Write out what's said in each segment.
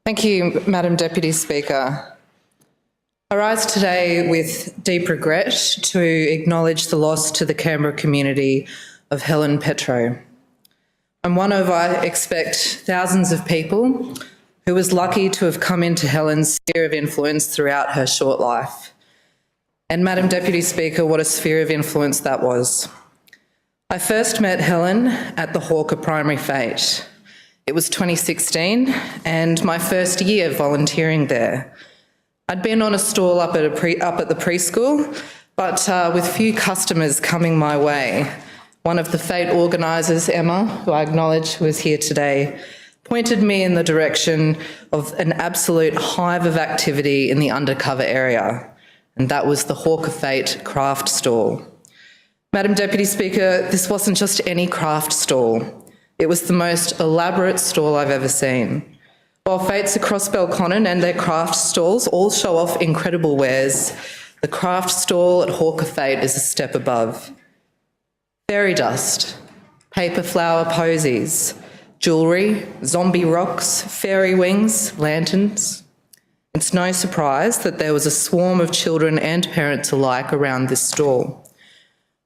Thank you, Madam Deputy Speaker. I rise today with deep regret to acknowledge the loss to the Canberra community of Helen Petrou. I'm one of, I expect, thousands of people who was lucky to have come into Helen's sphere of influence throughout her short life. And Madam Deputy Speaker, what a sphere of influence that was. I first met Helen at the Hawker Primary Fete. It was 2016 and my first year volunteering there. I'd been on a stall up at the preschool, but with few customers coming my way. One of the Fete organisers, Emma, who I acknowledge who is here today, pointed me in the direction of an absolute hive of activity in the undercover area, and that was the Hawker Fete craft stall. Madam Deputy Speaker, this wasn't just any craft stall. It was the most elaborate stall I've ever seen. While fetes across Belconnen and their craft stalls all show off incredible wares, the craft stall at Hawker Fete is a step above. Fairy dust, paper flower posies, jewellery, zombie rocks, fairy wings, lanterns. It's no surprise that there was a swarm of children and parents alike around this stall.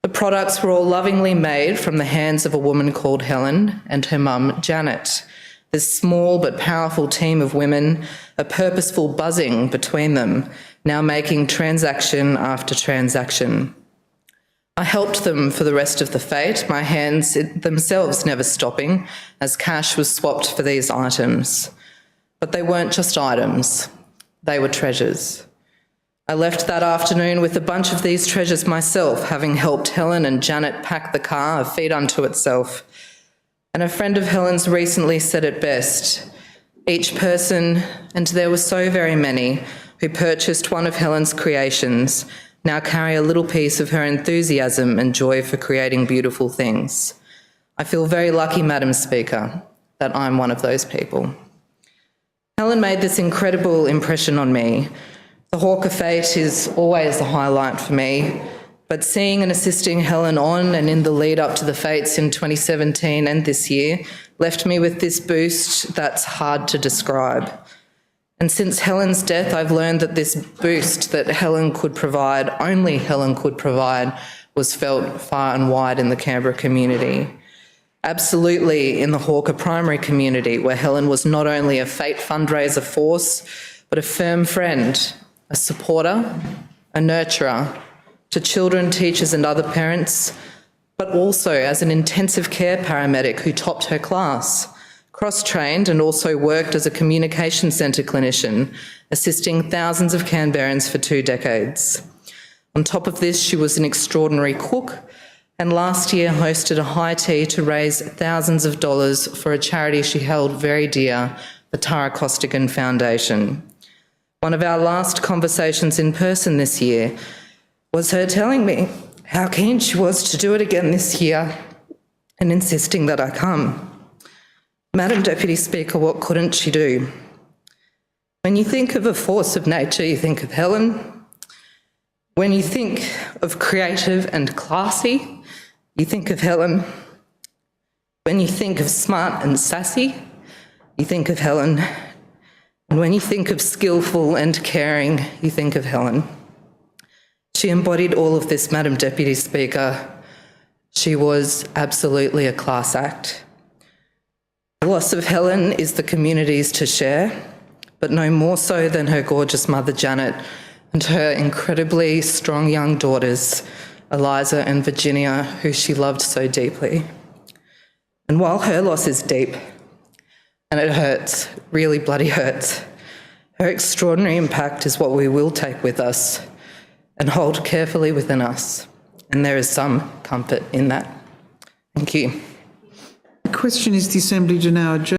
The products were all lovingly made from the hands of a woman called Helen and her mum, Janet. This small but powerful team of women, a purposeful buzzing between them, now making transaction after transaction. I helped them for the rest of the fete, my hands themselves never stopping as cash was swapped for these items. But they weren't just items, they were treasures. I left that afternoon with a bunch of these treasures myself, having helped Helen and Janet pack the car a feat unto itself. And a friend of Helen's recently said it best. Each person, and there were so very many, who purchased one of Helen's creations now carry a little piece of her enthusiasm and joy for creating beautiful things. I feel very lucky, Madam Speaker, that I'm one of those people. Helen made this incredible impression on me. The Hawker Fete is always a highlight for me, but seeing and assisting Helen on and in the lead up to the fetes in 2017 and this year left me with this boost that's hard to describe. And since Helen's death, I've learned that this boost that Helen could provide, only Helen could provide, was felt far and wide in the Canberra community. Absolutely in the Hawker primary community, where Helen was not only a fete fundraiser force, but a firm friend, a supporter, a nurturer to children, teachers and other parents, but also as an intensive care paramedic who topped her class, cross-trained and also worked as a communication centre clinician, assisting thousands of Canberrans for 2 decades. On top of this, she was an extraordinary cook and last year hosted a high tea to raise thousands of dollars for a charity she held very dear, the Tara Costigan Foundation. One of our last conversations in person this year was her telling me how keen she was to do it again this year and insisting that I come. Madam Deputy Speaker, what couldn't she do? When you think of a force of nature, you think of Helen. When you think of creative and classy, you think of Helen. When you think of smart and sassy, you think of Helen. And when you think of skillful and caring, you think of Helen. She embodied all of this, Madam Deputy Speaker. She was absolutely a class act. The loss of Helen is the community's to share, but no more so than her gorgeous mother, Janet, and her incredibly strong young daughters, Eliza and Virginia, who she loved so deeply. And while her loss is deep, and it hurts, really bloody hurts, her extraordinary impact is what we will take with us and hold carefully within us. And there is some comfort in that. Thank you. The question is the Assembly to now adjourn.